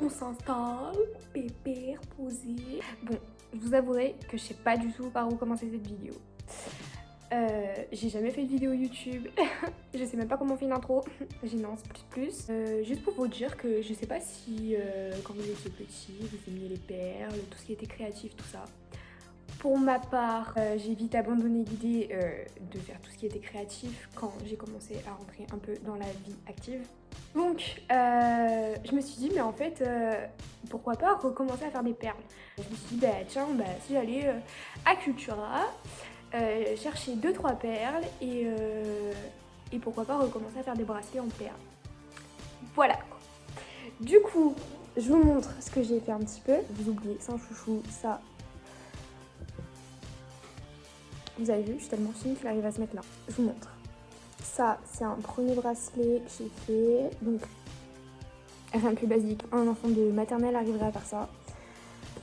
on s'installe, pépère, posé. Bon, je vous avouerai que je sais pas du tout par où commencer cette vidéo. J'ai jamais fait de vidéo YouTube, je sais même pas comment on fait une intro, gênance plus. Juste pour vous dire que je sais pas si quand vous étiez petit, vous aimiez les perles, tout ce qui était créatif, tout ça. Pour ma part, j'ai vite abandonné l'idée de faire tout ce qui était créatif quand j'ai commencé à rentrer un peu dans la vie active. Donc, je me suis dit, mais en fait, pourquoi pas recommencer à faire des perles. Je me suis dit, bah tiens, si j'allais à Cultura, chercher 2-3 perles et pourquoi pas recommencer à faire des bracelets en perles. Voilà. Du coup, je vous montre ce que j'ai fait un petit peu. Vous oubliez, sans chouchou, ça. Vous avez vu, je suis tellement fine qu'il arrive à se mettre là. Je vous montre. Ça, c'est un premier bracelet que j'ai fait. Donc, rien de plus basique. Un enfant de maternelle arriverait à faire ça.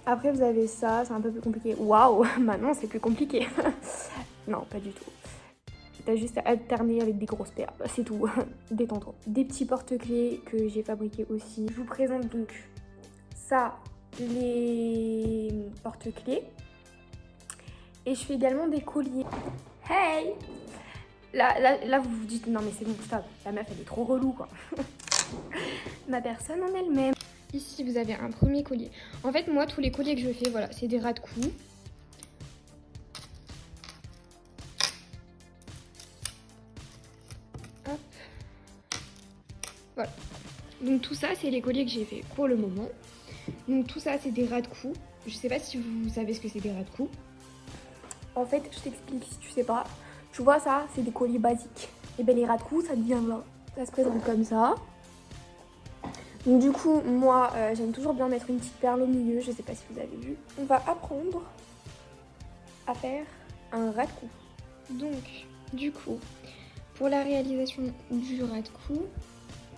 Après, vous avez ça, c'est un peu plus compliqué. Waouh, maintenant c'est plus compliqué. Non, pas du tout. T'as juste à alterner avec des grosses perles, c'est tout. Détends-toi. Des petits porte-clés que j'ai fabriqués aussi. Je vous présente donc ça, les porte-clés. Et je fais également des colliers. Hey! Là, vous vous dites, non mais c'est bon, stop. La meuf, elle est trop relou, quoi. Ma personne en elle-même. Ici, vous avez un premier collier. En fait, moi, tous les colliers que je fais, voilà, c'est des ras de cou. Hop. Voilà. Donc tout ça, c'est les colliers que j'ai fait pour le moment. Donc tout ça, c'est des ras de cou. Je sais pas si vous savez ce que c'est des ras de cou. En fait, je t'explique si tu sais pas. Tu vois ça, c'est des colliers basiques. Et ben les ras de cou, ça devient là. Ça se présente comme ça. Donc du coup, moi, j'aime toujours bien mettre une petite perle au milieu. Je sais pas si vous avez vu. On va apprendre à faire un ras de cou. Donc, du coup, pour la réalisation du ras de cou,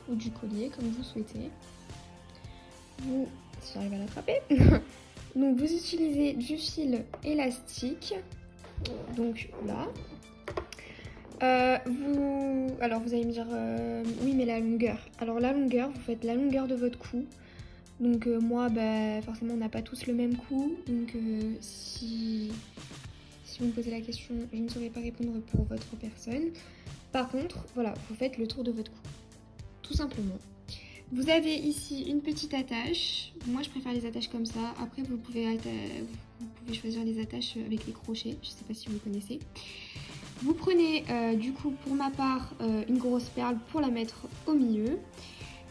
ou du collier, comme vous souhaitez, vous, si j'arrive à l'attraper, donc vous utilisez du fil élastique, donc là. Alors vous allez me dire, oui mais la longueur. Alors la longueur, vous faites la longueur de votre cou. Donc moi, forcément on n'a pas tous le même cou, donc si vous me posez la question, je ne saurais pas répondre pour votre personne. Par contre, voilà, vous faites le tour de votre cou, tout simplement. Vous avez ici une petite attache. Moi, je préfère les attaches comme ça. Après, vous pouvez choisir les attaches avec les crochets. Je ne sais pas si vous connaissez. Vous prenez, du coup, pour ma part, une grosse perle pour la mettre au milieu.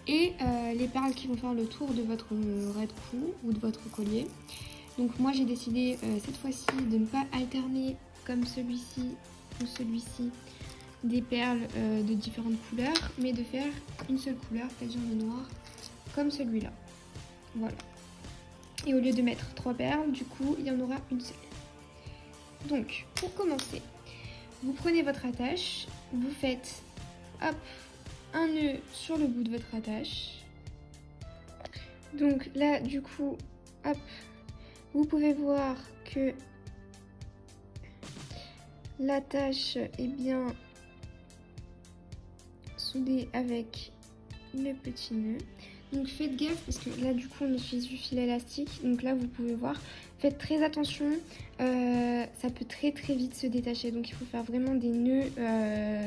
Et les perles qui vont faire le tour de votre ras de cou ou de votre collier. Donc moi, j'ai décidé cette fois-ci de ne pas alterner comme celui-ci ou celui-ci des perles de différentes couleurs, mais de faire une seule couleur, c'est-à-dire le noir, comme celui-là. Voilà. Et au lieu de mettre 3 perles, du coup, il y en aura une seule. Donc, pour commencer, vous prenez votre attache, vous faites, hop, un nœud sur le bout de votre attache. Donc là, du coup, hop, vous pouvez voir que l'attache est bien soudée avec le petit nœud. Donc faites gaffe parce que là du coup on utilise du fil élastique. Donc là vous pouvez voir, faites très attention, ça peut très vite se détacher. Donc il faut faire vraiment des nœuds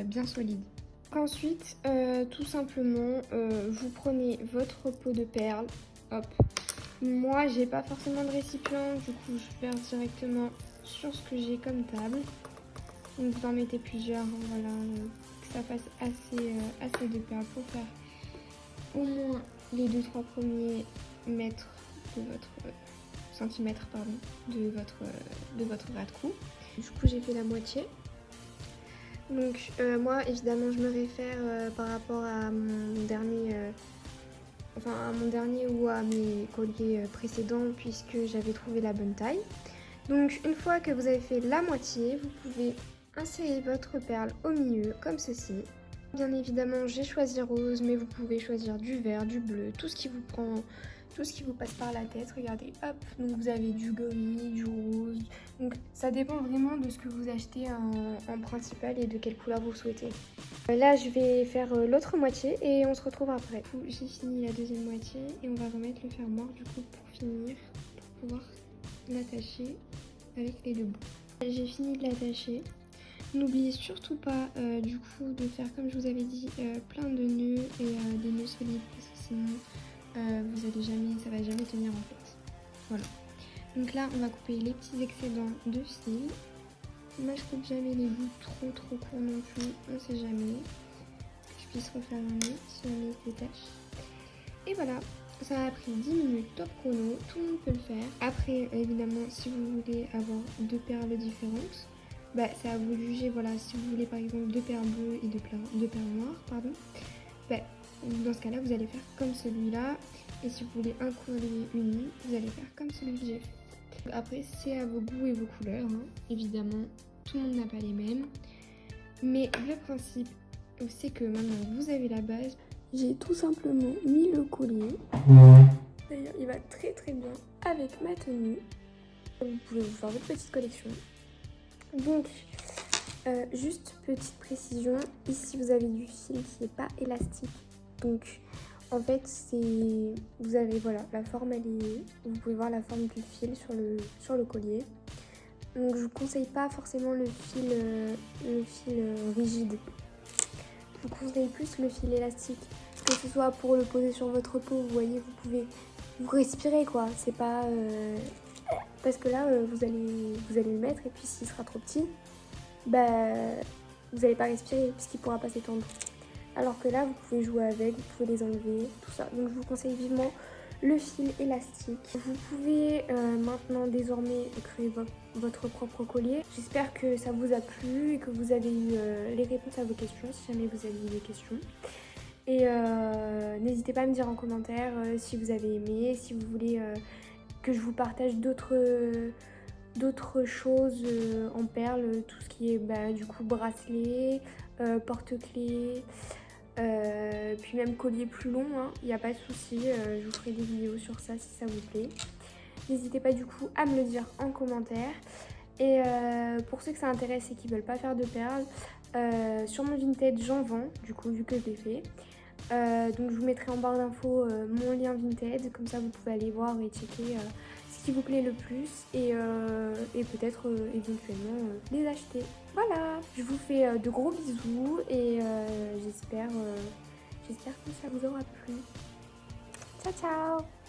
bien solides. Ensuite, tout simplement, vous prenez votre pot de perles. Hop. Moi j'ai pas forcément de récipient, du coup je vais faire directement sur ce que j'ai comme table. Donc vous en mettez plusieurs, voilà, que ça fasse assez de perles pour faire au moins les 2-3 premiers mètres de votre centimètres de votre ras de cou. Du coup j'ai fait la moitié. Donc moi évidemment je me réfère par rapport à mon dernier ou à mes colliers précédents puisque j'avais trouvé la bonne taille. Donc une fois que vous avez fait la moitié, vous pouvez insérer votre perle au milieu comme ceci. Bien évidemment, j'ai choisi rose, mais vous pouvez choisir du vert, du bleu, tout ce qui vous prend, tout ce qui vous passe par la tête. Regardez, hop, donc vous avez du gris, du rose. Donc ça dépend vraiment de ce que vous achetez en principal et de quelle couleur vous souhaitez. Là, je vais faire l'autre moitié et on se retrouve après. J'ai fini la deuxième moitié et on va remettre le fermoir du coup pour finir, pour pouvoir l'attacher avec les deux bouts. J'ai fini de l'attacher. N'oubliez surtout pas du coup de faire comme je vous avais dit plein de nœuds et des nœuds solides parce que sinon vous allez jamais, ça va jamais tenir en fait. Voilà. Donc là on va couper les petits excédents de fil. Moi je coupe jamais les bouts trop courts non plus, on sait jamais. Que je puisse refaire un nœud si jamais il se détache. Et voilà. Ça a pris 10 minutes top chrono, tout le monde peut le faire. Après évidemment si vous voulez avoir deux perles différentes, bah, c'est à vous de juger, voilà, si vous voulez par exemple deux paires bleues et deux paires noires, pardon, bah, dans ce cas-là, vous allez faire comme celui-là. Et si vous voulez un collier uni, vous allez faire comme celui que j'ai fait. Après, c'est à vos goûts et vos couleurs, hein. Évidemment, tout le monde n'a pas les mêmes. Mais le principe, c'est que maintenant vous avez la base. J'ai tout simplement mis le collier. D'ailleurs, il va très bien avec ma tenue. Vous pouvez vous faire votre petite collection. Donc, juste petite précision, ici vous avez du fil qui n'est pas élastique. Donc, en fait, vous avez, voilà, la forme, vous pouvez voir la forme du fil sur le collier. Donc, je vous conseille pas forcément le fil rigide. Je vous conseille plus le fil élastique. Que ce soit pour le poser sur votre peau, vous voyez, vous respirez quoi. C'est pas... parce que là, vous allez le mettre et puis s'il sera trop petit, bah, vous n'allez pas respirer puisqu'il ne pourra pas s'étendre. Alors que là, vous pouvez jouer avec, vous pouvez les enlever, tout ça. Donc je vous conseille vivement le fil élastique. Vous pouvez maintenant désormais créer votre propre collier. J'espère que ça vous a plu et que vous avez eu les réponses à vos questions, si jamais vous avez eu des questions. Et n'hésitez pas à me dire en commentaire si vous avez aimé, si vous voulez que je vous partage d'autres choses en perles, tout ce qui est du coup bracelet, porte-clés, puis même collier plus long, hein, il n'y a pas de souci, je vous ferai des vidéos sur ça si ça vous plaît. N'hésitez pas du coup à me le dire en commentaire. Et pour ceux que ça intéresse et qui veulent pas faire de perles, sur mon Vinted j'en vends du coup vu que je l'ai fait. Donc je vous mettrai en barre d'infos mon lien Vinted, comme ça vous pouvez aller voir et checker ce qui vous plaît le plus et peut-être éventuellement les acheter. Voilà, je vous fais de gros bisous et j'espère que ça vous aura plu. Ciao ciao.